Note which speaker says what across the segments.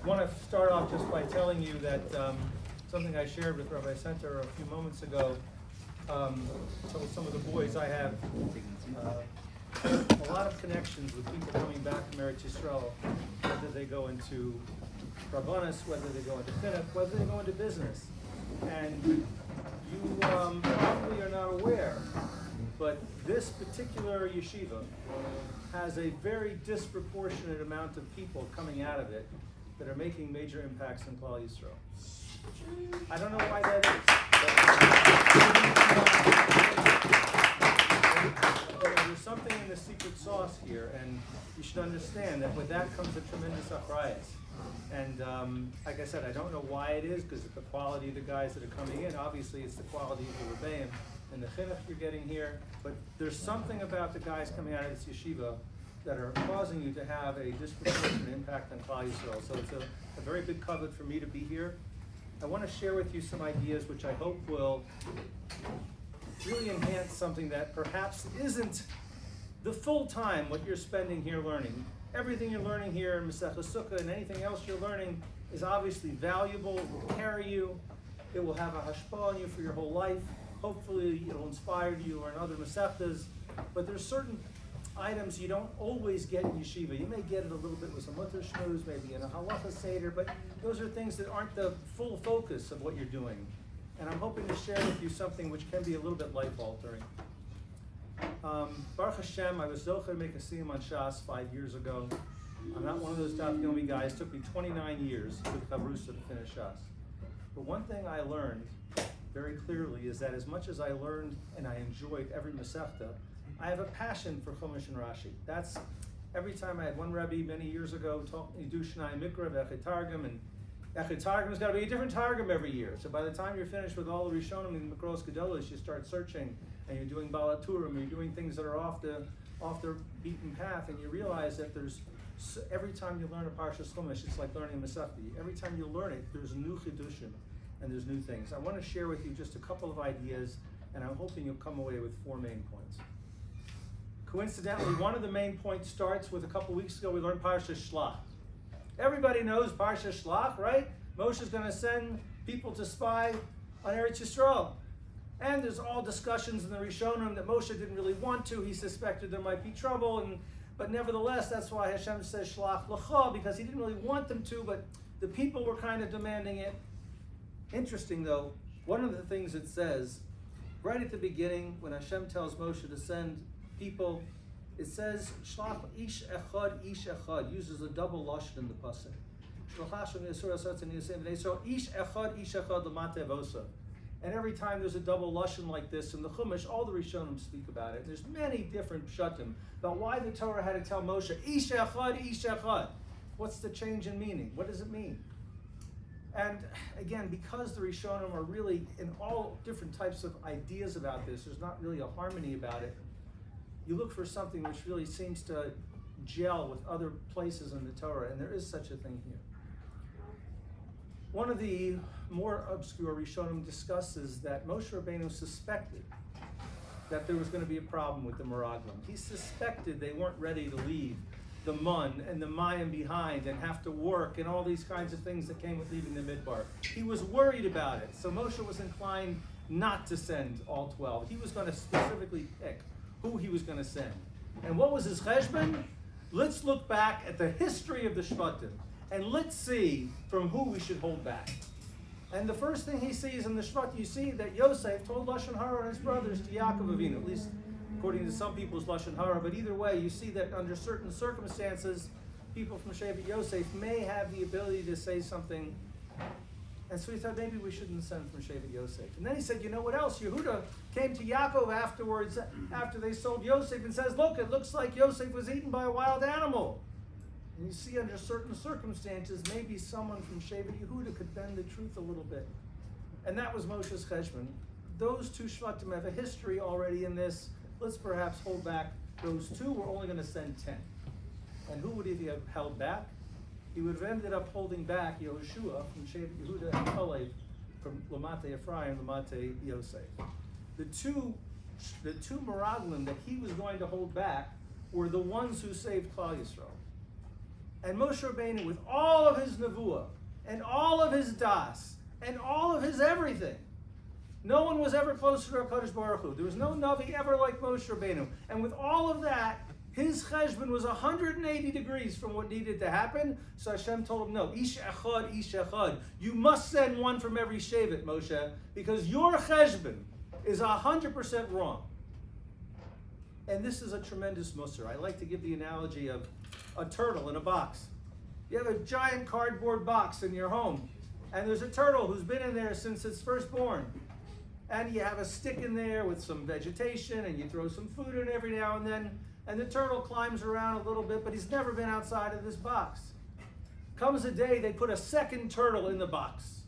Speaker 1: I want to start off just by telling you that something I shared with Rabbi Center a few moments ago. Told some of the boys I have a lot of connections with people coming back from Eretz Yisrael, whether they go into Rabbanis, whether they go into Chinuch, whether they go into business. And you probably are not aware, but this particular yeshiva has a very disproportionate amount of people coming out of it that are making major impacts in Klal Yisrael. I don't know why that is. But there's something in the secret sauce here, and you should understand that with that comes a tremendous achrayus. And like I said, I don't know why it is, because it's the quality of the guys that are coming in. Obviously, it's the quality of the rebbeim and the chinuch you're getting here. But there's something about the guys coming out of this yeshiva that are causing you to have a disproportionate impact on Klal Yisrael. So it's a very big covet for me to be here. I want to share with you some ideas which I hope will really enhance something that perhaps isn't the full time what you're spending here learning. Everything you're learning here in Masechah Sukkah and anything else you're learning is obviously valuable. It will carry you. It will have a hashpah on you for your whole life. Hopefully it'll inspire you or in other Masechtas. But there's certain items you don't always get in yeshiva. You may get it a little bit with some mutter shmooze, maybe in a halacha seder, but those are things that aren't the full focus of what you're doing. And I'm hoping to share with you something which can be a little bit life-altering. Baruch Hashem, I was zocher to make a siyum on Shas 5 years ago. I'm not one of those Daf Yomi guys. It took me 29 years with Chavrusa to finish Shas. But one thing I learned very clearly is that as much as I learned and I enjoyed every Masechta, I have a passion for Chumash and Rashi. That's every time I had one Rebbe many years ago taught me do Shnai Mikra, Echid Targum, and Echid Targum's got to be a different Targum every year. So by the time you're finished with all the Rishonim and Mikros Gedolos, you start searching and you're doing Balaturim, you're doing things that are off the beaten path, and you realize that there's every time you learn a Parshas Chumash, it's like learning a Masechta. Every time you learn it, there's new Chidushim and there's new things. I want to share with you just a couple of ideas, and I'm hoping you'll come away with 4 main points. Coincidentally, one of the main points starts with a couple weeks ago we learned Parshas Shlach. Everybody knows Parshas Shlach, right? Moshe's going to send people to spy on Eretz Yisrael. And there's all discussions in the Rishonim that Moshe didn't really want to. He suspected there might be trouble, but nevertheless, that's why Hashem says Shlach L'cha, because he didn't really want them to, but the people were kind of demanding it. Interesting though, one of the things it says, right at the beginning, when Hashem tells Moshe to send people, it says Shlach ish echad, uses a double lashon in the pasuk. Ish echad l'mateh vosa. And every time there's a double lashon like this in the Chumash, all the Rishonim speak about it. There's many different pshatim about why the Torah had to tell Moshe ish echad. What's the change in meaning? What does it mean? And again, because the Rishonim are really in all different types of ideas about this, there's not really a harmony about it. You look for something which really seems to gel with other places in the Torah, and there is such a thing here. One of the more obscure Rishonim discusses that Moshe Rabbeinu suspected that there was going to be a problem with the Meraglim. He suspected they weren't ready to leave the Mun and the Mayim behind and have to work and all these kinds of things that came with leaving the Midbar. He was worried about it, so Moshe was inclined not to send all 12. He was going to specifically pick who he was going to send. And what was his cheshbon? Let's look back at the history of the Shvatim, and let's see from who we should hold back. And the first thing he sees in the Shvat, you see that Yosef told Lashon Hara and his brothers to Yaakov Avinu, at least according to some people's Lashon Hara, but either way, you see that under certain circumstances, people from Shevet Yosef may have the ability to say something. And so he thought maybe we shouldn't send from Shevet Yosef. And then he said, you know what else? Yehuda came to Yaakov afterwards, after they sold Yosef, and says, look, it looks like Yosef was eaten by a wild animal. And you see under certain circumstances, maybe someone from Shevet Yehuda could bend the truth a little bit. And that was Moshe's cheshbon. Those 2 Shvatim have a history already in this. Let's perhaps hold back those 2. We're only going to send 10. And who would he have held back? He would have ended up holding back Yehoshua from Shevet Yehuda and Kalev from Lamate Ephraim, Lamate Yosef. The two Meraglim that he was going to hold back were the ones who saved Klal Yisrael. And Moshe Rabbeinu, with all of his nevuah, and all of his das, and all of his everything, no one was ever closer to HaKadosh Baruch Hu. There was no Navi ever like Moshe Rabbeinu. And with all of that, his cheshbon was 180 degrees from what needed to happen. So Hashem told him, no, ish echad, ish echad. You must send one from every shevet, Moshe, because your cheshbon is 100% wrong. And this is a tremendous musar. I like to give the analogy of a turtle in a box. You have a giant cardboard box in your home, and there's a turtle who's been in there since it's first born. And you have a stick in there with some vegetation, and you throw some food in every now and then, and the turtle climbs around a little bit, but he's never been outside of this box. Comes a day, they put a second turtle in the box.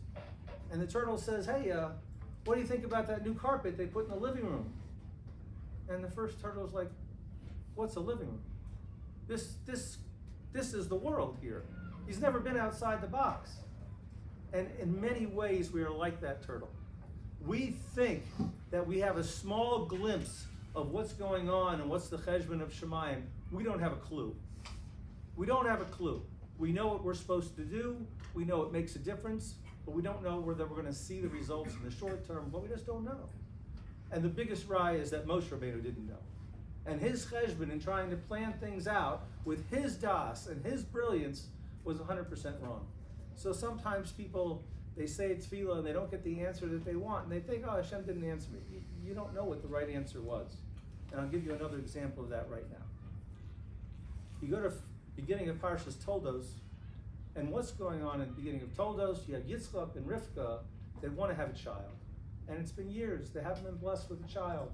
Speaker 1: And the turtle says, hey, what do you think about that new carpet they put in the living room? And the first turtle's like, what's a living room? This is the world here. He's never been outside the box. And in many ways, we are like that turtle. We think that we have a small glimpse of what's going on and what's the cheshbon of Shemayim. We don't have a clue. We don't have a clue. We know what we're supposed to do. We know it makes a difference, but we don't know whether we're going to see the results in the short term, but we just don't know. And the biggest raya is that Moshe Rabbeinu didn't know. And his cheshbon in trying to plan things out with his das and his brilliance was 100% wrong. So sometimes people, they say tefillah and they don't get the answer that they want, and they think, oh, Hashem didn't answer me. You don't know what the right answer was. And I'll give you another example of that right now. You go to beginning of Parshas Toldos, and what's going on in the beginning of Toldos? You have Yitzchak and Rivka. They want to have a child. And it's been years. They haven't been blessed with a child.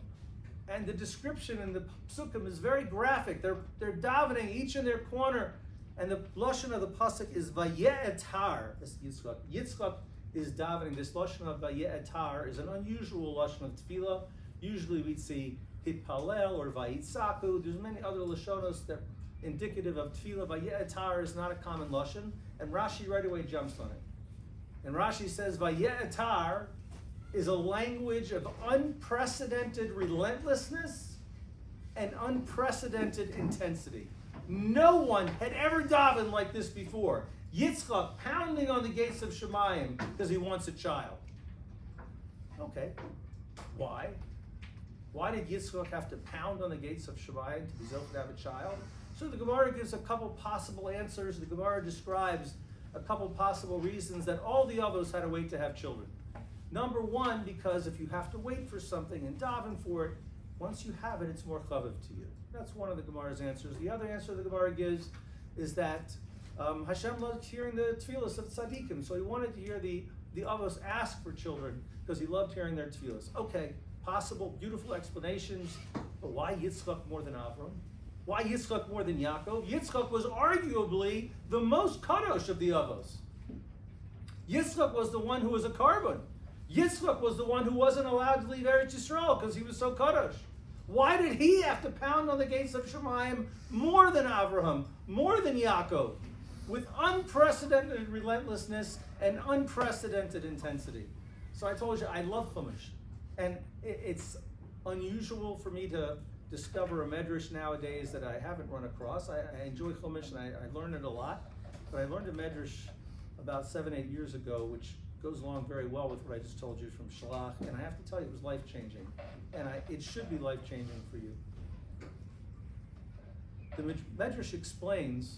Speaker 1: And the description in the Psukim is very graphic. They're davening each in their corner. And the lashon of the pasuk is vaye'etar. This Yitzchak. Yitzchak is davening. This lashon of vaye'etar is an unusual lashon of tefillah. Usually we'd see hitpalel or vayitzaku. There's many other lashonos that are indicative of tefillah. Vaye'etar is not a common lashon. And Rashi right away jumps on it. And Rashi says vaye'etar is a language of unprecedented relentlessness and unprecedented intensity. No one had ever davened like this before. Yitzchak pounding on the gates of Shemayim because he wants a child. Okay, why? Why did Yitzchak have to pound on the gates of Shemayim to be able to have a child? So the Gemara gives a couple possible answers. The Gemara describes a couple possible reasons that all the others had to wait to have children. Number one, because if you have to wait for something and daven for it, once you have it, it's more chavav to you. That's one of the Gemara's answers. The other answer the Gemara gives is that Hashem loved hearing the tefillas of tzaddikim, so he wanted to hear the avos ask for children because he loved hearing their tefillas. Okay, possible, beautiful explanations, but why Yitzchak more than Avram? Why Yitzchak more than Yaakov? Yitzchak was arguably the most kadosh of the avos. Yitzchak was the one who was a carbon. Yitzchak was the one who wasn't allowed to leave Eretz Yisrael because he was so kadosh. Why did he have to pound on the gates of Shemayim more than Avraham, more than Yaakov, with unprecedented relentlessness and unprecedented intensity? So I told you, I love Chumash. And it's unusual for me to discover a medrash nowadays that I haven't run across. I enjoy Chumash and I learn it a lot. But I learned a medrash about 7-8 years ago, which goes along very well with what I just told you from Shalach, and I have to tell you, it was life-changing, and it should be life-changing for you. The Medrash explains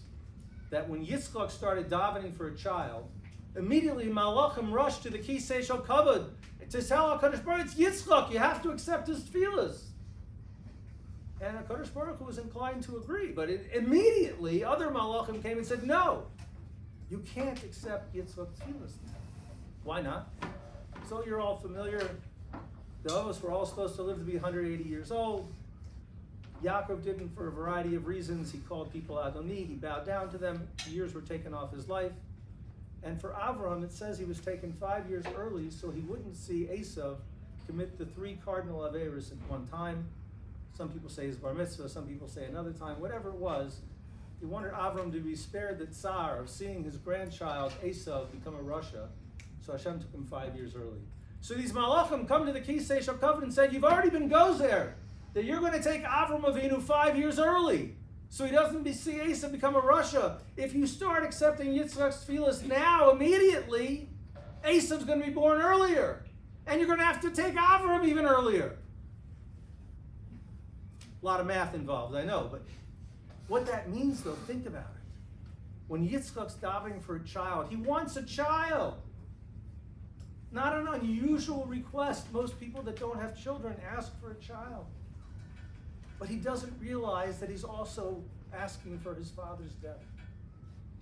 Speaker 1: that when Yitzchak started davening for a child, immediately Malachim rushed to the Kisei Shel Kavod to tell HaKadosh Baruch Hu, it's Yitzchak, you have to accept his tefillas. And HaKadosh Baruch Hu was inclined to agree, but immediately other Malachim came and said, no, you can't accept Yitzchak's tefillas now. Why not? So you're all familiar. The Avos were all supposed to live to be 180 years old. Yaakov didn't for a variety of reasons. He called people Adoni. He bowed down to them. Years were taken off his life. And for Avraham, it says he was taken 5 years early so he wouldn't see Esav commit the 3 cardinal averos at one time. Some people say his bar mitzvah. Some people say another time. Whatever it was, he wanted Avraham to be spared the tsar of seeing his grandchild Esav become a Rasha. So Hashem took him 5 years early. So these malachim come to the Kisei Shel Kavod and said, you've already been gozer, that you're going to take Avram Avinu 5 years early. so he doesn't see Esav become a Russia. If you start accepting Yitzchak's tefillas now, immediately, Esav's going to be born earlier. And you're going to have to take Avraham even earlier. A lot of math involved, I know, but what that means, though, think about it. When Yitzchak's davening for a child, he wants a child. Not an unusual request. Most people that don't have children ask for a child. But he doesn't realize that he's also asking for his father's death.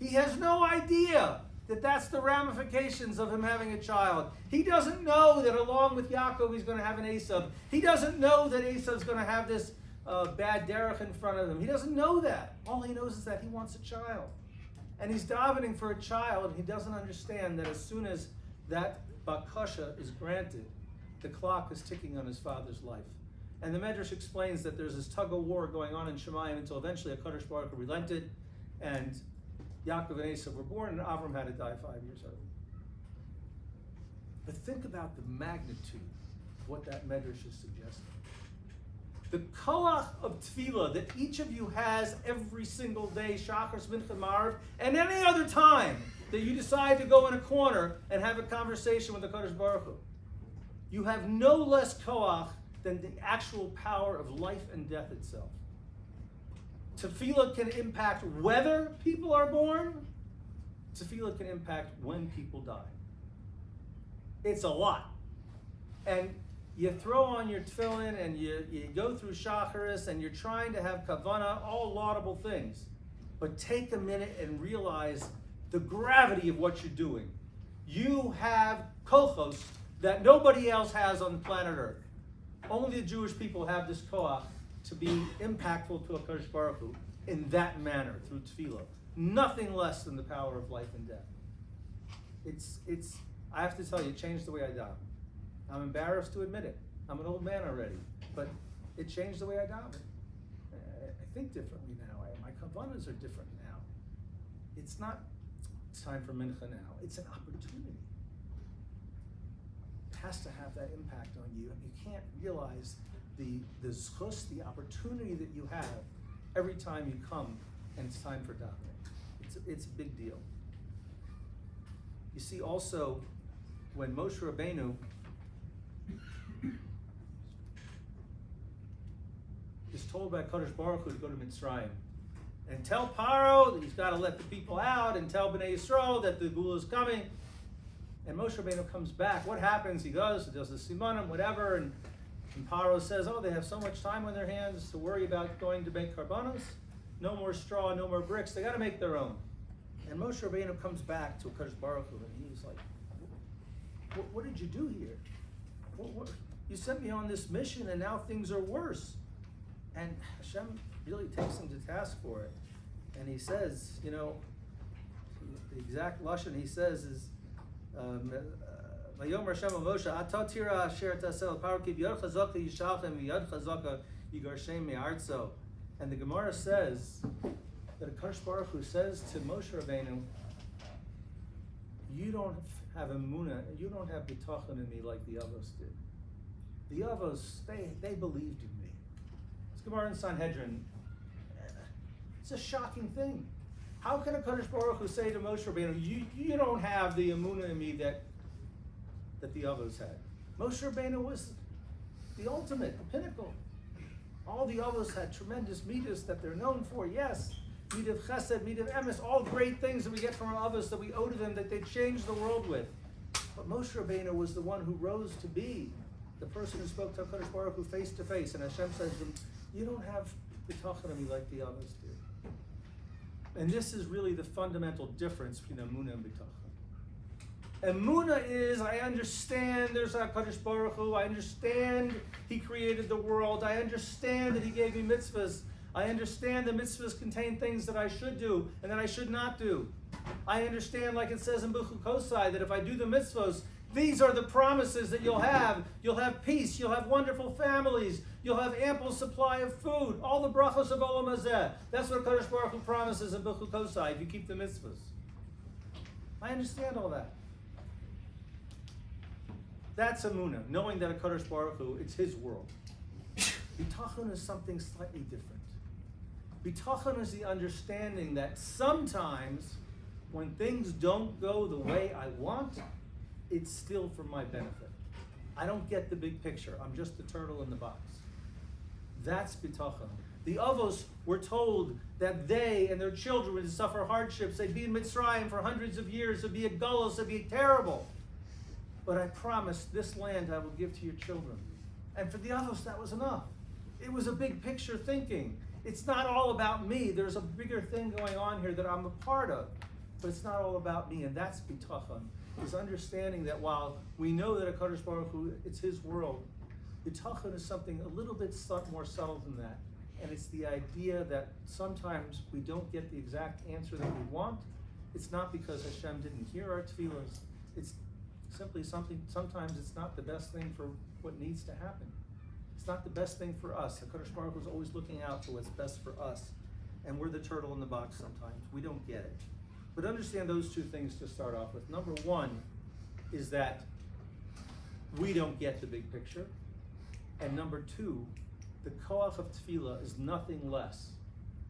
Speaker 1: He has no idea that that's the ramifications of him having a child. He doesn't know that along with Yaakov he's going to have an Esav. He doesn't know that Esav's going to have this bad derech in front of him. He doesn't know that. All he knows is that he wants a child. And he's davening for a child, and he doesn't understand that as soon as that bakasha is granted, the clock is ticking on his father's life. And the Medrash explains that there's this tug-of-war going on in Shemayim until eventually HaKadosh Baruch Hu relented, and Yaakov and Esav were born, and Avram had to die 5 years early. But think about the magnitude of what that Medrash is suggesting. The koach of tefillah that each of you has every single day, Shachar, Mincha, Ma'ariv, and any other time that you decide to go in a corner and have a conversation with the Kadosh Baruch Hu. You have no less koach than the actual power of life and death itself. Tefillah can impact whether people are born. Tefillah can impact when people die. It's a lot. And you throw on your tefillin and you go through shacharis and you're trying to have kavanah, all laudable things. But take a minute and realize the gravity of what you're doing. You have kochos that nobody else has on planet Earth. Only the Jewish people have this koach to be impactful to HaKadosh Baruch Hu in that manner, through tefillah. Nothing less than the power of life and death. It's. I have to tell you, it changed the way I daven. I'm embarrassed to admit it. I'm an old man already, but it changed the way I daven. I think differently now. My kavanas are different now. It's not time for mincha now. It's an opportunity. It has to have that impact on you. You can't realize the zchus, the opportunity that you have every time you come and it's time for davening. It's a big deal. You see also, when Moshe Rabbeinu is told by Kadosh Baruch Hu to go to Mitzrayim and tell Paro that he's got to let the people out and tell Bnei Yisrael that the Gula is coming. And Moshe Rabbeinu comes back. What happens? He does the simanim, whatever, and Paro says, oh, they have so much time on their hands to worry about going to make karbanos. No more straw, no more bricks. They got to make their own. And Moshe Rabbeinu comes back to Kadosh Baruch Hu, and he's like, what did you do here? You sent me on this mission, and now things are worse. And Hashem really takes him to task for it. And he says, the exact lashon he says is, Vayomer Hashem Moshe, Ata tira asher tasel parakiv yad chazaka yishalchem v'yad chazaka yigarshem me'artzo. And the Gemara says that HaKadosh Baruch Hu says to Moshe Rabbeinu, you don't have emunah, you don't have bitachon in me like the Avos did. The Avos, they believed in me. It's Gemara in Sanhedrin. It's a shocking thing. How can HaKadosh Baruch Hu say to Moshe Rabbeinu, you don't have the emunah in me that the Avos had? Moshe Rabbeinu was the ultimate, the pinnacle. All the Avos had tremendous midas that they're known for, yes. Midav chesed, midav emes, all great things that we get from our Avos that we owe to them, that they changed the world with. But Moshe Rabbeinu was the one who rose to be the person who spoke to HaKadosh Baruch Hu face to face. And Hashem says to him, you don't have bitachon in me like the Avos did. And this is really the fundamental difference between emunah and bitachon. Emunah is, I understand there's HaKadosh Baruch Hu, I understand He created the world, I understand that He gave me mitzvahs, I understand the mitzvahs contain things that I should do and that I should not do. I understand, like it says in Buchu Kosai, that if I do the mitzvahs, these are the promises that you'll have. You'll have peace, you'll have wonderful families, you'll have ample supply of food, all the brachos of Olam Hazeh. That's what HaKadosh Baruch Hu promises in Buchu Kosai if you keep the mitzvahs. I understand all that. That's emunah, knowing that HaKadosh Baruch Hu, it's His world. Bitachon is something slightly different. Bitachon is the understanding that sometimes when things don't go the way I want, it's still for my benefit. I don't get the big picture. I'm just the turtle in the box. That's bitachon. The Avos were told that they and their children would suffer hardships. They'd be in Mitzrayim for hundreds of years. It'd be a gullus. It'd be terrible. But I promise this land I will give to your children. And for the Avos, that was enough. It was a big picture thinking. It's not all about me. There's a bigger thing going on here that I'm a part of. But it's not all about me. And that's bitachon. Is understanding that while we know that HaKadosh Baruch Hu, it's his world, bitachon is something a little bit more subtle than that. And it's the idea that sometimes we don't get the exact answer that we want. It's not because Hashem didn't hear our tefillas. It's simply something, sometimes it's not the best thing for what needs to happen. It's not the best thing for us. HaKadosh Baruch Hu is always looking out for what's best for us. And we're the turtle in the box sometimes. We don't get it. But understand those two things to start off with. Number one is that we don't get the big picture. And number two, the koach of tefillah is nothing less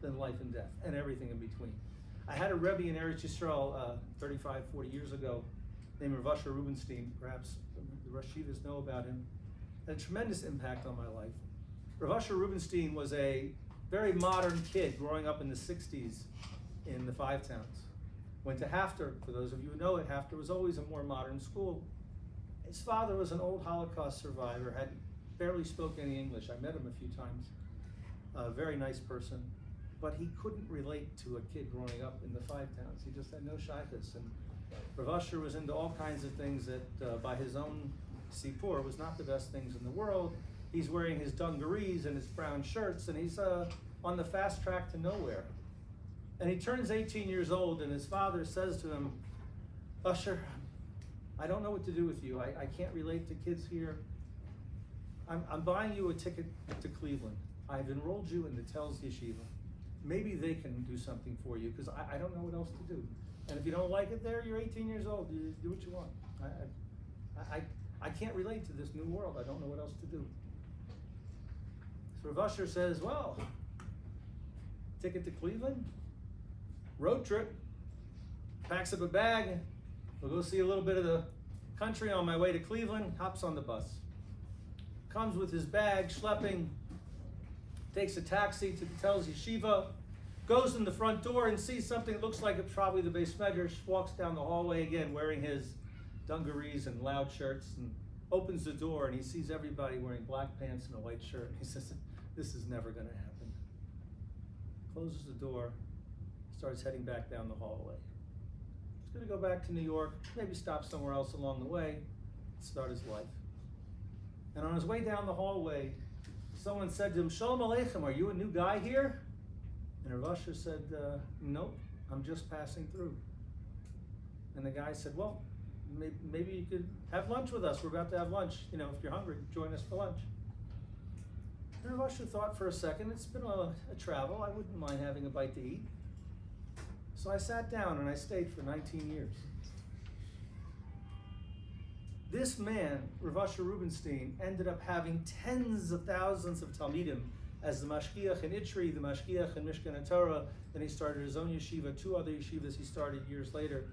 Speaker 1: than life and death and everything in between. I had a Rebbe in Eretz Yisrael 35, 40 years ago named Rav Asher Rubinstein. Perhaps the Rosh Yeshivas know about him. Had a tremendous impact on my life. Rav Asher Rubinstein was a very modern kid growing up in the 60s in the Five Towns. Went to Hafter. For those of you who know it, Hafter was always a more modern school. His father was an old Holocaust survivor, had barely spoke any English. I met him a few times. A very nice person. But he couldn't relate to a kid growing up in the Five Towns. He just had no shaykhus. And Rav Asher was into all kinds of things that, by his own sipur, was not the best things in the world. He's wearing his dungarees and his brown shirts, and he's on the fast track to nowhere. And he turns 18 years old, and his father says to him, Usher, I don't know what to do with you. I can't relate to kids here. I'm buying you a ticket to Cleveland. I've enrolled you in the Telz Yeshiva. Maybe they can do something for you, because I don't know what else to do. And if you don't like it there, you're 18 years old. You do what you want. I can't relate to this new world. I don't know what else to do. So Rav Asher says, well, ticket to Cleveland? Road trip, packs up a bag, we'll go see a little bit of the country on my way to Cleveland, hops on the bus. Comes with his bag, schlepping, takes a taxi to the Telz Yeshiva, goes in the front door and sees something that looks like it's probably the Beis Medrash, walks down the hallway again wearing his dungarees and loud shirts, and opens the door and he sees everybody wearing black pants and a white shirt. He says, this is never gonna happen. Closes the door, starts heading back down the hallway. He's gonna go back to New York, maybe stop somewhere else along the way, start his life. And on his way down the hallway, someone said to him, Shalom Aleichem, are you a new guy here? And Rav Asher said, nope, I'm just passing through. And the guy said, well, maybe you could have lunch with us. We're about to have lunch. You know, if you're hungry, join us for lunch. And Rav Asher thought for a second, it's been a travel. I wouldn't mind having a bite to eat. So I sat down and I stayed for 19 years. This man, Rav Asher Rubinstein, ended up having tens of thousands of Talmidim as the Mashgiach in Itri, the Mashgiach in Mishkan Torah. Then he started his own yeshiva, 2 other yeshivas he started years later.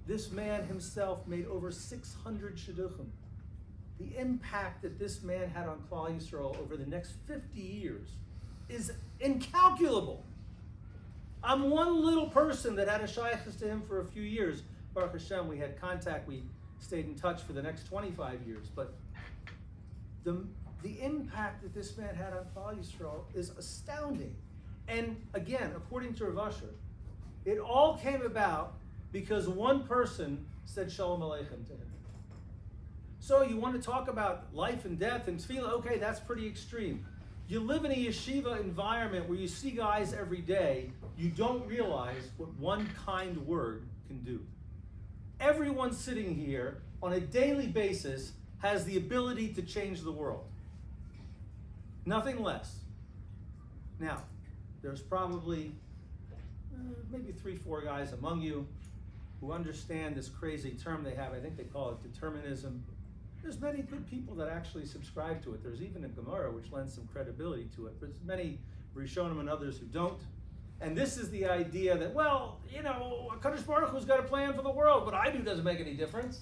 Speaker 1: This man himself made over 600 shidduchim. The impact that this man had on Klal Yisrael over the next 50 years is incalculable. I'm one little person that had a shaykhus to him for a few years. Baruch Hashem, we had contact, we stayed in touch for the next 25 years. But the impact that this man had on Klal Yisrael is astounding. And again, according to Rav Asher, it all came about because one person said Shalom Aleichem to him. So you want to talk about life and death and tefillah? Okay, that's pretty extreme. You live in a yeshiva environment where you see guys every day, you don't realize what one kind word can do. Everyone sitting here on a daily basis has the ability to change the world. Nothing less. Now, there's probably maybe 3-4 guys among you who understand this crazy term they have. I think they call it determinism. There's many good people that actually subscribe to it. There's even a Gemara which lends some credibility to it. There's many Rishonim and others who don't. And this is the idea that, well, HaKadosh Baruch Hu's got a plan for the world, what I do doesn't make any difference.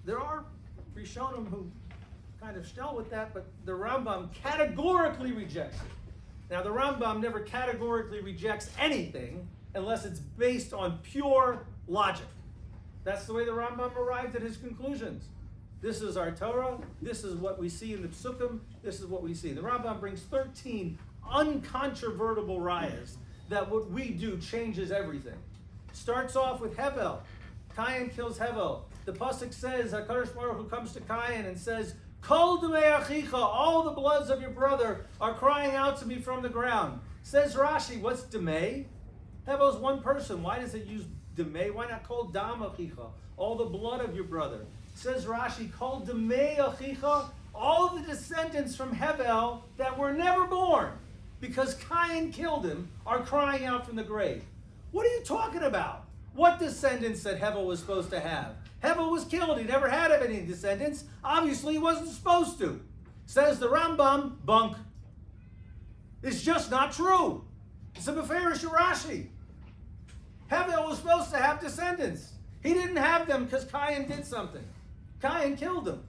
Speaker 1: There are Rishonim who kind of shtel with that, but the Rambam categorically rejects it. Now, the Rambam never categorically rejects anything unless it's based on pure logic. That's the way the Rambam arrived at his conclusions. This is our Torah, this is what we see in the Psukim, this is what we see. The Rambam brings 13 uncontrovertible rayas that what we do changes everything. Starts off with Hevel. Cain kills Hevel. The pasuk says, HaKadosh Baruch Hu comes to Cain and says, Kol dumei achicha, all the bloods of your brother are crying out to me from the ground. Says Rashi, what's dumei? Hevel's one person. Why does it use dumei? Why not call dam achicha? All the blood of your brother. Says Rashi, Kol dumei achicha, all the descendants from Hevel that were never born, because Cain killed him, are crying out from the grave. What are you talking about? What descendants that Hevel was supposed to have? Hevel was killed. He never had any descendants. Obviously, he wasn't supposed to. Says the Rambam, bunk. It's just not true. It's a Beferish Rashi. Hevel was supposed to have descendants. He didn't have them because Cain did something. Cain killed him.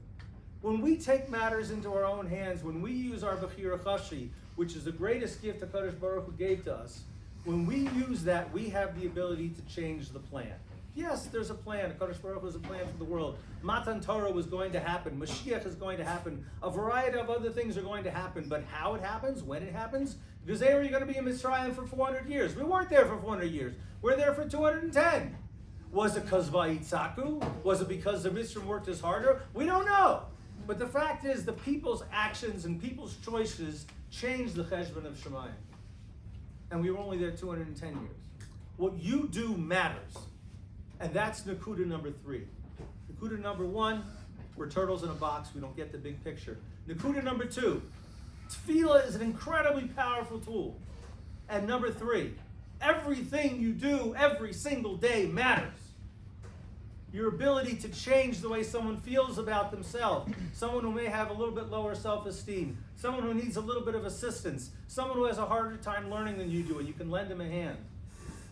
Speaker 1: When we take matters into our own hands, when we use our Bechira Chashi, which is the greatest gift HaKadosh Baruch Hu gave to us, when we use that, we have the ability to change the plan. Yes, there's a plan. HaKadosh Baruch Hu has a plan for the world. Matan Torah was going to happen. Mashiach is going to happen. A variety of other things are going to happen. But how it happens, when it happens, because they were going to be in Mitzrayim for 400 years. We weren't there for 400 years. We're there for 210. Was it because Vayitzaku? Was it because the Mitzrayim worked as harder? We don't know. But the fact is, the people's actions and people's choices changed the Cheshbon of Shemayim. And we were only there 210 years. What you do matters. And that's Nakuda number 3. Nakuda number 1, we're turtles in a box. We don't get the big picture. Nakuda number 2, Tefillah is an incredibly powerful tool. And number 3, everything you do every single day matters. Your ability to change the way someone feels about themselves, someone who may have a little bit lower self-esteem, someone who needs a little bit of assistance, someone who has a harder time learning than you do, and you can lend them a hand.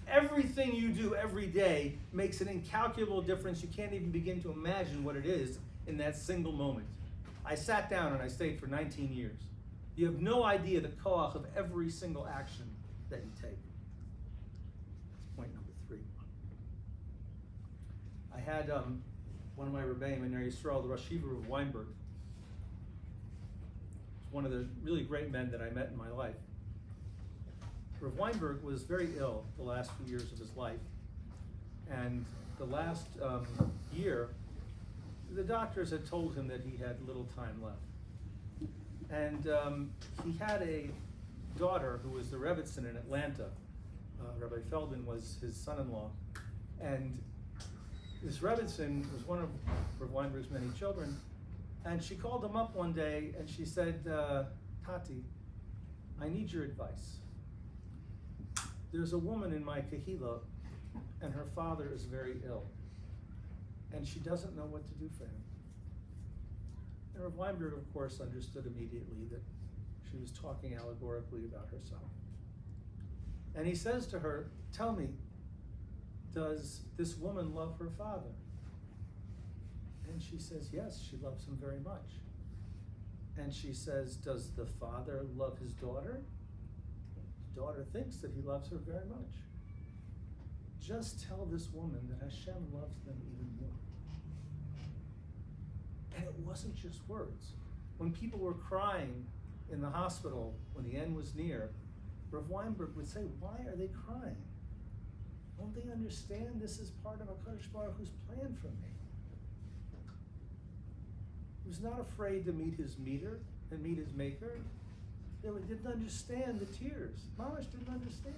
Speaker 1: Everything you do every day makes an incalculable difference. You can't even begin to imagine what it is in that single moment. I sat down and I stayed for 19 years. You have no idea the koach of every single action that you take. That's point number 3. I had one of my rebbeim in Ner Yisrael, the Rosh Yeshiva of Weinberg. One of the really great men that I met in my life. Rav Weinberg was very ill the last few years of his life. And the last year, the doctors had told him that he had little time left. And he had a daughter who was the Rebbitzin in Atlanta. Rabbi Feldman was his son-in-law. And this Rebbitzin was one of Rav Weinberg's many children. And she called him up one day and she said, Tati, I need your advice. There's a woman in my kahila and her father is very ill. And she doesn't know what to do for him. And Rav Weinberg, of course, understood immediately that she was talking allegorically about herself. And he says to her, tell me, does this woman love her father? And she says, yes, she loves him very much. And she says, does the father love his daughter? His daughter thinks that he loves her very much. Just tell this woman that Hashem loves them even more. And it wasn't just words. When people were crying in the hospital, when the end was near, Rav Weinberg would say, why are they crying? Don't they understand this is part of HaKadosh Baruch Hu's plan for me? He was not afraid to meet his meter and meet his maker. They didn't understand the tears. Mamash didn't understand.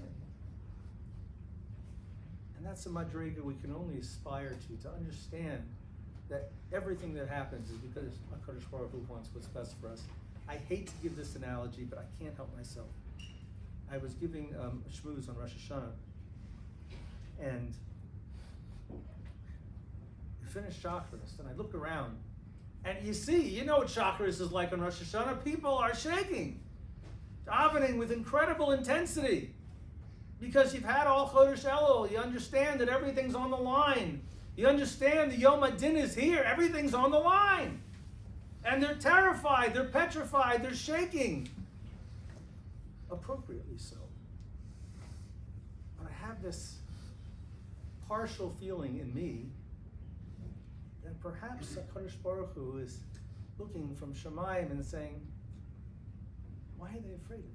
Speaker 1: And that's a madrega we can only aspire to understand that everything that happens is because HaKadosh Baruch Hu wants what's best for us. I hate to give this analogy, but I can't help myself. I was giving a shmooze on Rosh Hashanah, and we finished Shacharis, and I look around, and you know what Shacharis is like on Rosh Hashanah. People are shaking. davening with incredible intensity. Because you've had all Chodesh Elul, you understand that everything's on the line. You understand the Yom HaDin is here, everything's on the line. And they're terrified, they're petrified, they're shaking. Appropriately so. But I have this partial feeling in me that perhaps HaKadosh Baruch Hu is looking from Shemayim and saying, why are they afraid of me?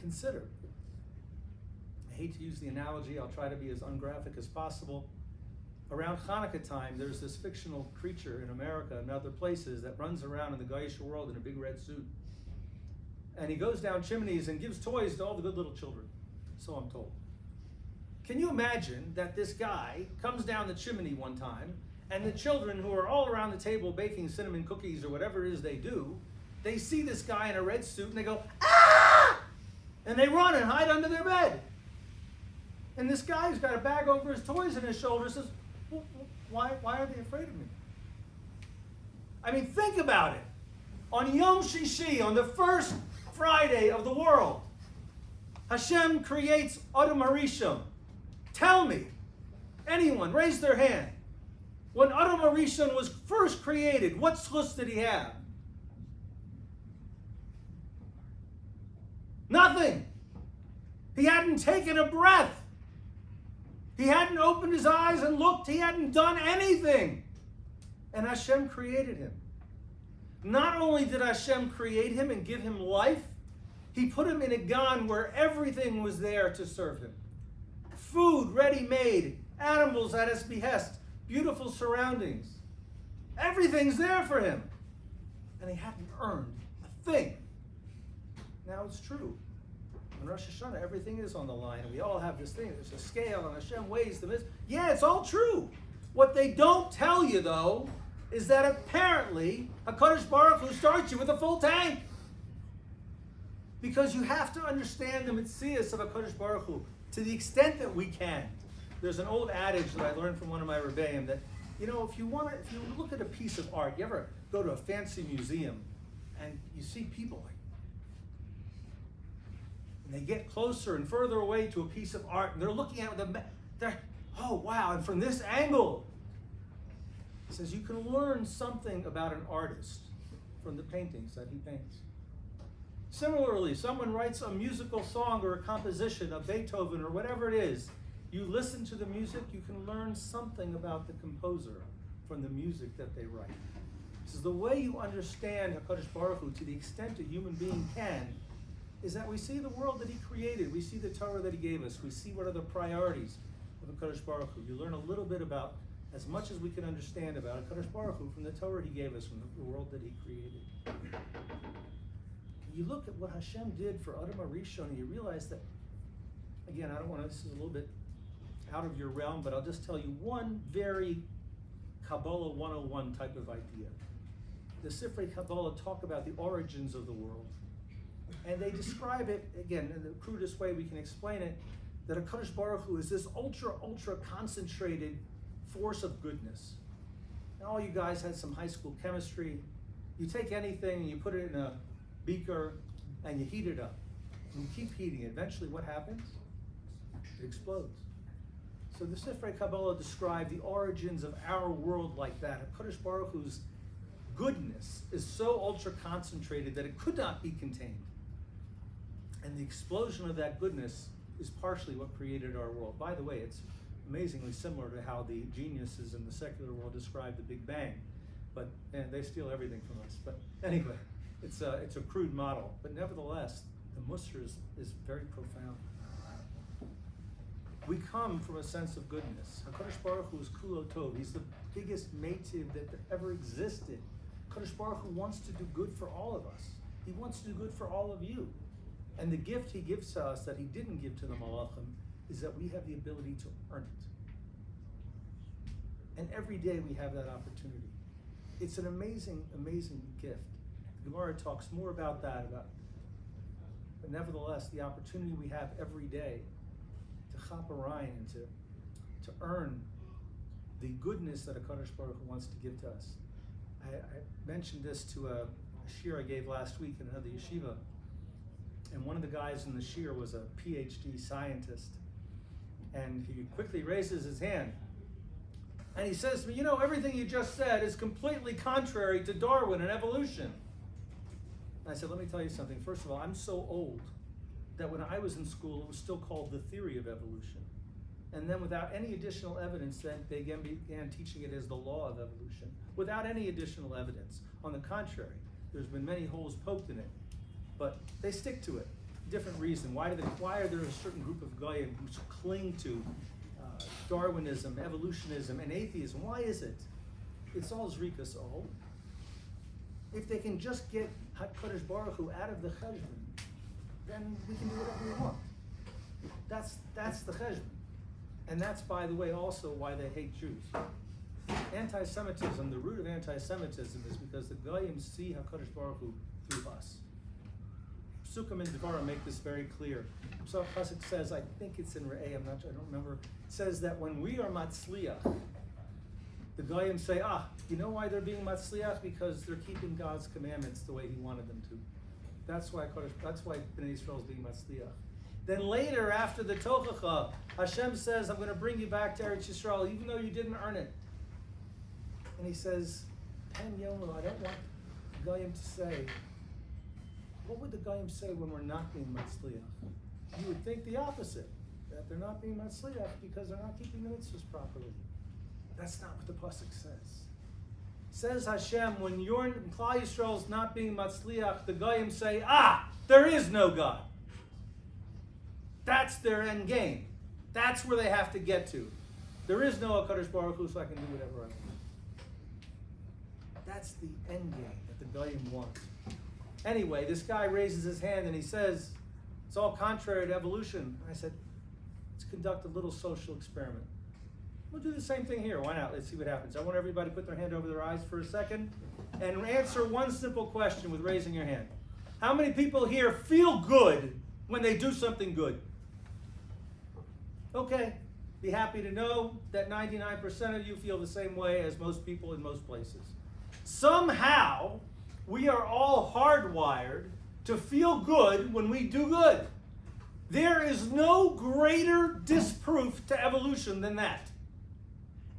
Speaker 1: Consider. I hate to use the analogy, I'll try to be as ungraphic as possible. Around Hanukkah time, there's this fictional creature in America and other places that runs around in the Goyish world in a big red suit. And he goes down chimneys and gives toys to all the good little children. So I'm told. Can you imagine that this guy comes down the chimney one time and the children who are all around the table baking cinnamon cookies or whatever it is they do, they see this guy in a red suit and they go, ah! And they run and hide under their bed. And this guy who's got a bag over his toys on his shoulder says, why are they afraid of me? I mean, think about it. On Yom Shishi, on the first Friday of the world, Hashem creates Adam Harishon. Tell me, anyone, raise their hand. When Adam Harishon was first created, what schus did he have? Nothing. He hadn't taken a breath. He hadn't opened his eyes and looked. He hadn't done anything. And Hashem created him. Not only did Hashem create him and give him life, he put him in a gan where everything was there to serve him. Food ready-made, animals at his behest, beautiful surroundings. Everything's there for him. And he hadn't earned a thing. Now it's true. On Rosh Hashanah, everything is on the line, and we all have this thing. There's a scale, and Hashem weighs them. Yeah, it's all true. What they don't tell you, though, is that apparently HaKadosh Baruch Hu starts you with a full tank. Because you have to understand the Metzias of HaKadosh Baruch Hu to the extent that we can. There's an old adage that I learned from one of my Rebbeim that, if you look at a piece of art, you ever go to a fancy museum and you see people like, and they get closer and further away to a piece of art, and they're looking at it, oh wow, and from this angle, he says you can learn something about an artist from the paintings that he paints. Similarly, someone writes a musical song or a composition of Beethoven or whatever it is, you listen to the music, you can learn something about the composer from the music that they write. This is the way you understand HaKadosh Baruch Hu to the extent a human being can, is that we see the world that he created, we see the Torah that he gave us, we see what are the priorities of HaKadosh Baruch Hu. You learn a little bit about, as much as we can understand about HaKadosh Baruch Hu from the Torah he gave us, from the world that he created. You look at what Hashem did for Adam HaRishon, and you realize that, again, this is a little bit out of your realm, but I'll just tell you one very Kabbalah 101 type of idea. The Sifrei Kabbalah talk about the origins of the world. And they describe it, again, in the crudest way we can explain it, that HaKadosh Baruch Hu is this ultra concentrated force of goodness. And all you guys had some high school chemistry. You take anything and you put it in a beaker and you heat it up. And you keep heating it. Eventually what happens? It explodes. So the Sifrei Kabbalah describe the origins of our world like that. HaKadosh Baruch Hu's goodness is so ultra concentrated that it could not be contained. And the explosion of that goodness is partially what created our world. By the way, it's amazingly similar to how the geniuses in the secular world describe the Big Bang. But they steal everything from us. But anyway, it's a crude model. But nevertheless, the Musar is very profound. We come from a sense of goodness. HaKadosh Baruch Hu is Kulo Tov. He's the biggest meitiv that ever existed. HaKadosh Baruch Hu wants to do good for all of us. He wants to do good for all of you. And the gift he gives to us that he didn't give to the Malachim is that we have the ability to earn it. And every day we have that opportunity. It's an amazing, amazing gift. The Gemara talks more about that, but nevertheless, the opportunity we have every day to chap Orion and to earn the goodness that HaKadosh Baruch Hu wants to give to us. I mentioned this to a shir I gave last week in another yeshiva, and one of the guys in the shir was a PhD scientist, and he quickly raises his hand, and he says to me, everything you just said is completely contrary to Darwin and evolution. And I said, let me tell you something. First of all, I'm so old that when I was in school, it was still called the theory of evolution. And then without any additional evidence, then they again began teaching it as the law of evolution, without any additional evidence. On the contrary, there's been many holes poked in it, but they stick to it. Different reason. Why are there a certain group of goyim who cling to Darwinism, evolutionism, and atheism? Why is it? It's all zrikas all. If they can just get HaKadosh Baruch Hu out of the cheshbon, then we can do whatever we want. That's the cheshbon. And that's, by the way, also why they hate Jews. Anti-Semitism, the root of anti-Semitism is because the goyim see HaKadosh Baruch Hu through us. Psukim and Devarim make this very clear. So Pasuk says, I think it's in Re'eh, I don't remember, it says that when we are matzliach, the goyim say, you know why they're being matzliach? Because they're keeping God's commandments the way He wanted them to. That's why Bnei Yisrael is being matzliach. Then later, after the Tochacha, Hashem says, I'm going to bring you back to Eretz Yisrael, even though you didn't earn it. And He says, Pen Yomu, I don't want the goyim to say, what would the goyim say when we're not being matzliach? You would think the opposite, that they're not being matzliach because they're not keeping the mitzvahs properly. That's not what the pasuk says. Says Hashem, when your Klal Yisrael is not being matzliach, the goyim say, there is no God. That's their end game. That's where they have to get to. There is no HaKadosh Baruch Hu, so I can do whatever I want. That's the end game that the goyim wants. Anyway, this guy raises his hand and he says, it's all contrary to evolution. I said, let's conduct a little social experiment. We'll do the same thing here. Why not? Let's see what happens. I want everybody to put their hand over their eyes for a second and answer one simple question with raising your hand. How many people here feel good when they do something good? Okay. Be happy to know that 99% of you feel the same way as most people in most places. Somehow, we are all hardwired to feel good when we do good. There is no greater disproof to evolution than that.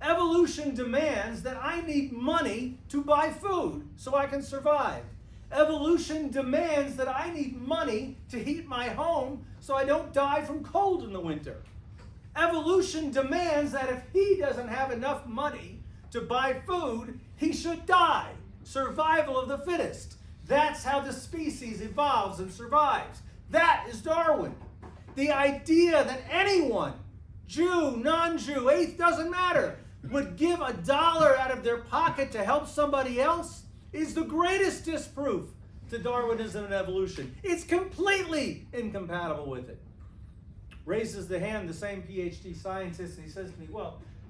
Speaker 1: Evolution demands that I need money to buy food so I can survive. Evolution demands that I need money to heat my home so I don't die from cold in the winter. Evolution demands that if he doesn't have enough money to buy food, he should die. Survival of the fittest. That's how the species evolves and survives. That is Darwin. The idea that anyone, Jew, non-Jew, atheist, doesn't matter, would give $1 out of their pocket to help somebody else is the greatest disproof to Darwinism and evolution. It's completely incompatible with it. Raises the hand, the same PhD scientist, and he says to me,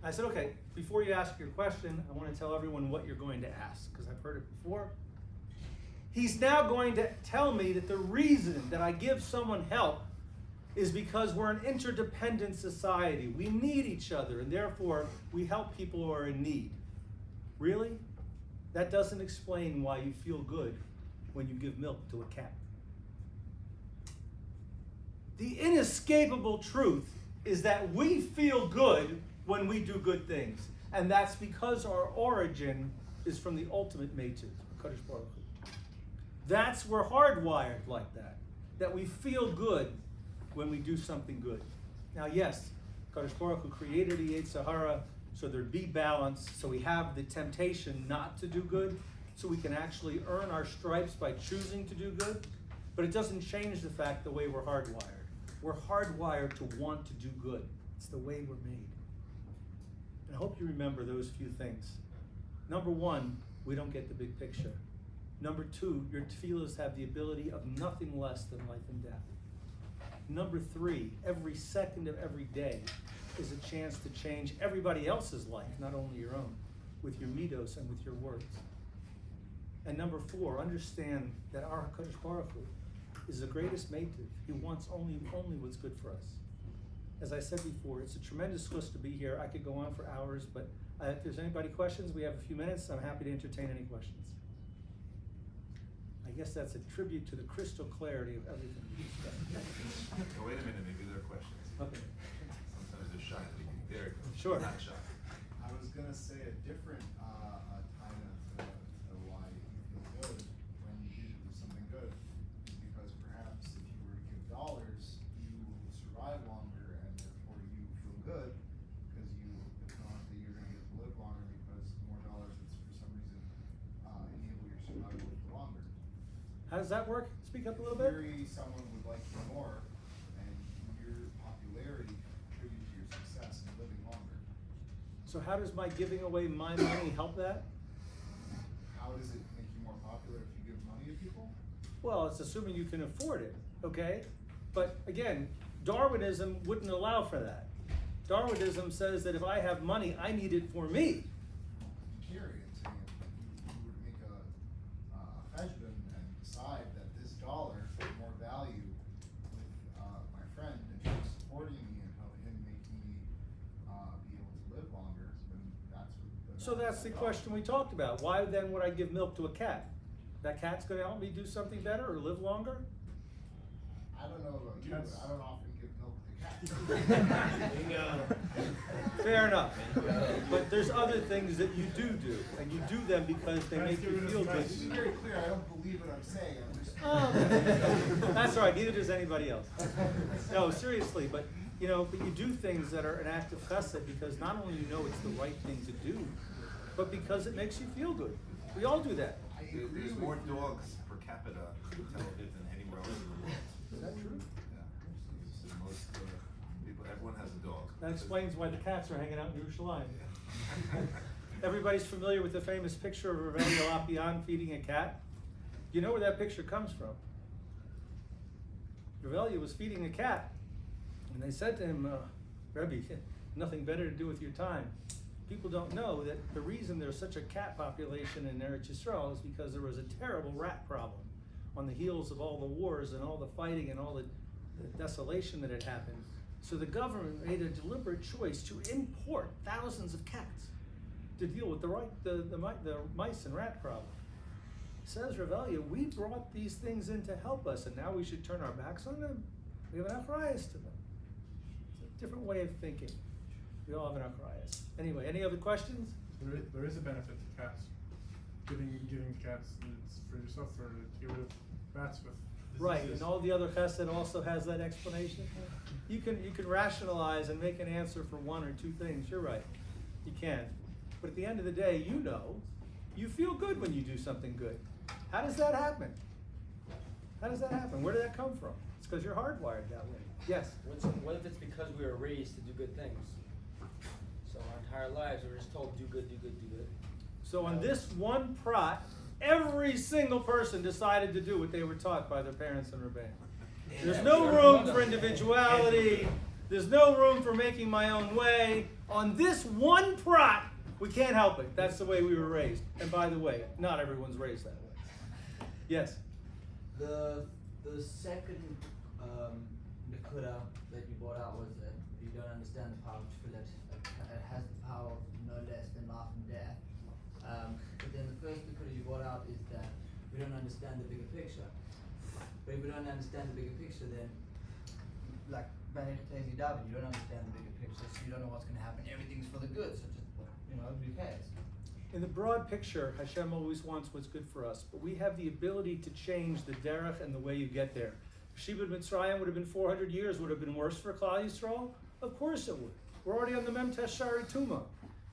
Speaker 1: I said, okay, before you ask your question, I want to tell everyone what you're going to ask, because I've heard it before. He's now going to tell me that the reason that I give someone help is because we're an interdependent society. We need each other, and therefore we help people who are in need. Really? That doesn't explain why you feel good when you give milk to a cat. The inescapable truth is that we feel good when we do good things. And that's because our origin is from the ultimate Meitiv, HaKadosh Baruch Hu. That's, we're hardwired like that we feel good when we do something good. Now, yes, HaKadosh Baruch Hu created the Yetzer Hara so there'd be balance, so we have the temptation not to do good, so we can actually earn our stripes by choosing to do good. But it doesn't change the fact the way we're hardwired. We're hardwired to want to do good. It's the way we're made. And I hope you remember those few things. Number one, we don't get the big picture. Number two, your tefillos have the ability of nothing less than life and death. Number three, every second of every day is a chance to change everybody else's life, not only your own, with your midos and with your words. And number four, understand that our HaKadosh Baruch Hu is the greatest meitiv. He wants only what's good for us. As I said before, it's a tremendous chus to be here. I could go on for hours, but if there's anybody questions, we have a few minutes. I'm happy to entertain any questions. I guess that's a tribute to the crystal clarity of everything we discussed.
Speaker 2: Oh, wait a minute, maybe there are questions.
Speaker 1: Okay.
Speaker 2: Sometimes they're shy. There it goes.
Speaker 1: Sure.
Speaker 2: Not shy.
Speaker 3: I was gonna say a different kind of to why you feel good when you do something good is because perhaps if you were to give dollars, you will survive longer and therefore you feel good because it's not that you're gonna get to live longer because more dollars that's for some reason enable your survival for longer.
Speaker 1: How does that work? Speak up a little
Speaker 3: In
Speaker 1: bit.
Speaker 3: theory, someone would like you more, and your popularity contributes to your success in living longer.
Speaker 1: So how does my giving away my money help that?
Speaker 3: How does it make you more popular if you give money to people?
Speaker 1: Well, it's assuming you can afford it, okay? But again, Darwinism wouldn't allow for that. Darwinism says that if I have money, I need it for me.
Speaker 3: Carry it, saying if you were to make a cheshbon and decide that this dollar has more value with my friend and him supporting me and him making me be able to live longer, then that's what.
Speaker 1: So that's the question we talked about. Why then would I give milk to a cat? That cat's gonna help me do something better or live longer?
Speaker 3: I don't know about you, but I don't often give milk to cats.
Speaker 1: Fair enough. But there's other things that you do, and you do them because they make you feel good.
Speaker 3: To be very clear, I don't believe what I'm saying, I'm just.
Speaker 1: That's all right, neither does anybody else. No, seriously, but but you do things that are an act of chesed because not only you know it's the right thing to do, but because it makes you feel good. We all do that.
Speaker 2: There's more dogs per capita in Tel Aviv than anywhere else in the world.
Speaker 1: Is that true?
Speaker 2: Yeah. So most people, everyone has a dog.
Speaker 1: That explains why the cats are hanging out in Yerushalayim. Everybody's familiar with the famous picture of Revelio Apian feeding a cat. You know where that picture comes from? Revelio was feeding a cat, and they said to him, Rebbe, nothing better to do with your time. People don't know that the reason there's such a cat population in Eretz Yisrael is because there was a terrible rat problem on the heels of all the wars and all the fighting and all the desolation that had happened. So the government made a deliberate choice to import thousands of cats to deal with the mice and rat problem. Says Revelio, we brought these things in to help us, and now we should turn our backs on them. We have an achrayus to them. It's a different way of thinking. We all have an achrayus. Anyway, any other questions?
Speaker 4: There is a benefit to cats. Giving cats, it's for yourself, to get rid of rats with diseases.
Speaker 1: Right, and all the other chesed also has that explanation. You can rationalize and make an answer for one or two things. You're right, you can. But at the end of the day, you feel good when you do something good. How does that happen? How does that happen? Where did that come from? It's because you're hardwired that way. Yes?
Speaker 5: What if it's because we were raised to do good things? So our entire lives we were just told do good, do good, do good.
Speaker 1: So on this one prat, every single person decided to do what they were taught by their parents and Rebbeim. There's no room for individuality. There's no room for making my own way. On this one prat, we can't help it. That's the way we were raised. And by the way, not everyone's raised that way. Yes?
Speaker 6: The second Nakuda that you brought out was that you don't understand the power of tefillah. It has the power of no less than life and death. But then the first Nakuda you brought out is that we don't understand the bigger picture. But if we don't understand the bigger picture, then like Banach Tezi David, you don't understand the bigger picture, so you don't know what's going to happen. Everything's for the good, so just who cares?
Speaker 1: In the broad picture, Hashem always wants what's good for us, but we have the ability to change the derech and the way you get there. Shibud Mitzrayim would have been 400 years, would have been worse for Klal Yisrael? Of course it would. We're already on the Mem Tesh Shari Tuma.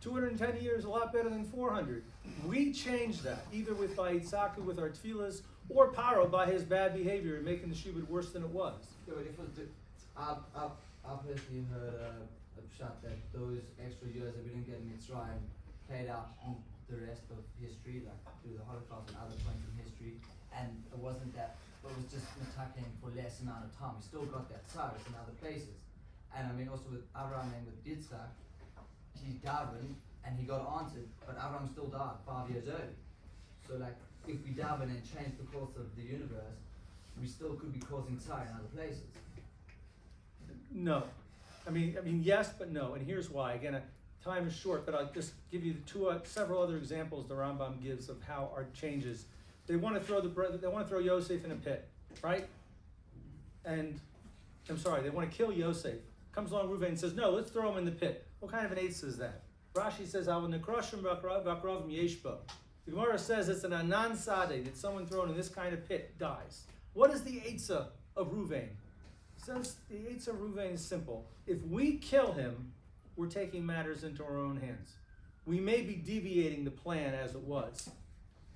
Speaker 1: 210 years, a lot better than 400. We changed that, either with Vayitzaku, with our tefillas, or Paro by his bad behavior and making the Shibud worse than it was.
Speaker 6: Yeah, but if it was I personally heard a shot that those extra years that we didn't get in Mitzrayim played out in the rest of history, like through the Holocaust and other points in history, and it wasn't that, it was just attacking for less amount of time. We still got that Cyrus in other places. And I mean also with Abraham and with Yitzhak, he died and he got answered, but Abraham still died 5 years early. So like, if we daven and change the course of the universe, we still could be causing Tsar in other places.
Speaker 1: No. I mean, yes, but no. And here's why. Again, time is short, but I'll just give you several other examples the Rambam gives of how our changes. They want to throw Yosef in a pit, right? And I'm sorry, they want to kill Yosef. Comes along Reuven and says, no, let's throw him in the pit. What kind of an eitzah is that? Rashi says, "Avon nekroshim yeshbo." The Gemara says it's an anan sadeh, that someone thrown in this kind of pit dies. What is the eitzah of Reuven? Since the eitzah of Reuven is simple, if we kill him, we're taking matters into our own hands. We may be deviating the plan as it was.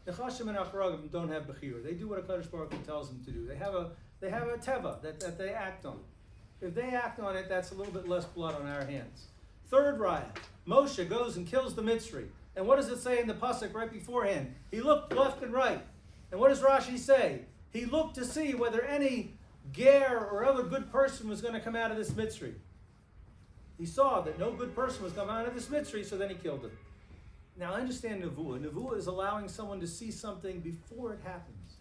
Speaker 1: Nechashim and Achragim don't have bechira. They do what HaKadosh Baruch Hu tells them to do. They have a teva that they act on. If they act on it, that's a little bit less blood on our hands. Third raya, Moshe goes and kills the Mitzri. And what does it say in the pasuk right beforehand? He looked left and right. And what does Rashi say? He looked to see whether any ger or other good person was going to come out of this Mitzri. He saw that no good person was coming out of this Mitzri, so then he killed him. Now I understand Nevuah. Nevuah is allowing someone to see something before it happens.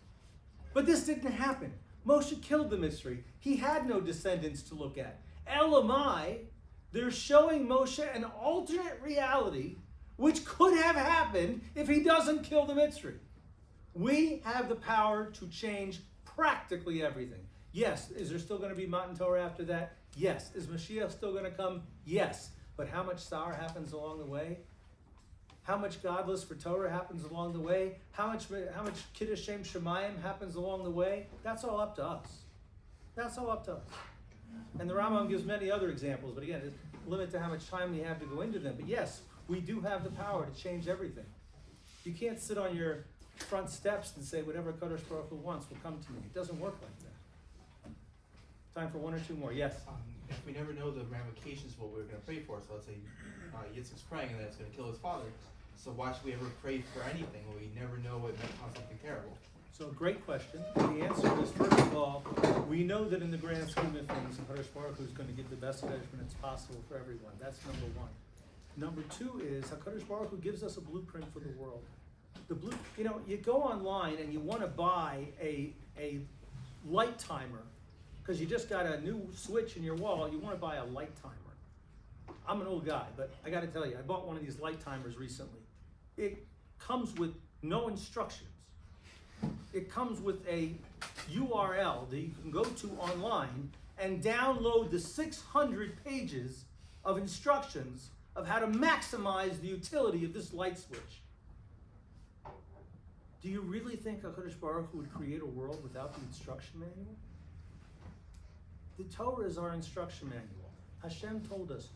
Speaker 1: But this didn't happen. Moshe killed the Mitzri. He had no descendants to look at. Elamai, they're showing Moshe an alternate reality which could have happened if he doesn't kill the Mitzri. We have the power to change practically everything. Yes, is there still going to be Matan Torah after that? Yes. Is Mashiach still going to come? Yes. But how much sour happens along the way? How much godless for Torah happens along the way? How much Kiddush Shem Shemayim happens along the way? That's all up to us. That's all up to us. And the Rambam gives many other examples, but again, it's limit to how much time we have to go into them. But yes, we do have the power to change everything. You can't sit on your front steps and say whatever Kadosh Baruch Hu wants will come to me. It doesn't work like that. Time for one or two more. Yes?
Speaker 7: If we never know the ramifications of what we're going to pray for, so let's say Yitzchak's praying that it's going to kill his father, so why should we ever pray for anything when we never know it might cause something terrible?
Speaker 1: So great question. The answer is, first of all, we know that in the grand scheme of things, Kadosh Baruch Hu is going to give the best judgment that's possible for everyone. That's number one. Number two is HaKadosh Baruch Hu gives us a blueprint for the world. You go online and you want to buy a light timer because you just got a new switch in your wall. You want to buy a light timer. I'm an old guy, but I got to tell you, I bought one of these light timers recently. It comes with no instructions. It comes with a URL that you can go to online and download the 600 pages of instructions of how to maximize the utility of this light switch. Do you really think HaKadosh Baruch Hu would create a world without the instruction manual? The Torah is our instruction manual. Hashem told us,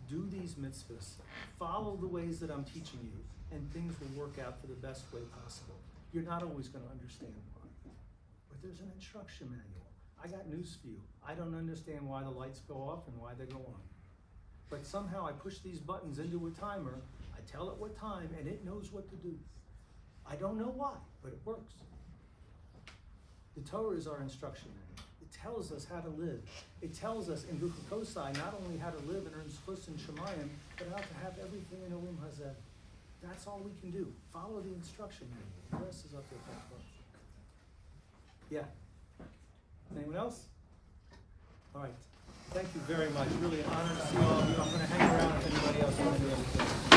Speaker 1: do these mitzvahs, follow the ways that I'm teaching you, and things will work out for the best way possible. You're not always going to understand why, but there's an instruction manual. I got news for you. I don't understand why the lights go off and why they go on. But somehow I push these buttons into a timer, I tell it what time, and it knows what to do. I don't know why, but it works. The Torah is our instruction manual. It tells us how to live. It tells us in Bukakosai not only how to live and earn schus and shemayim, but how to have everything in Olim Hazeh. That's all we can do. Follow the instruction manual. The rest is up to us. Yeah. Anyone else? All right. Thank you very much. Really an honor to see all of you. I'm going to hang around if anybody else wants to do anything.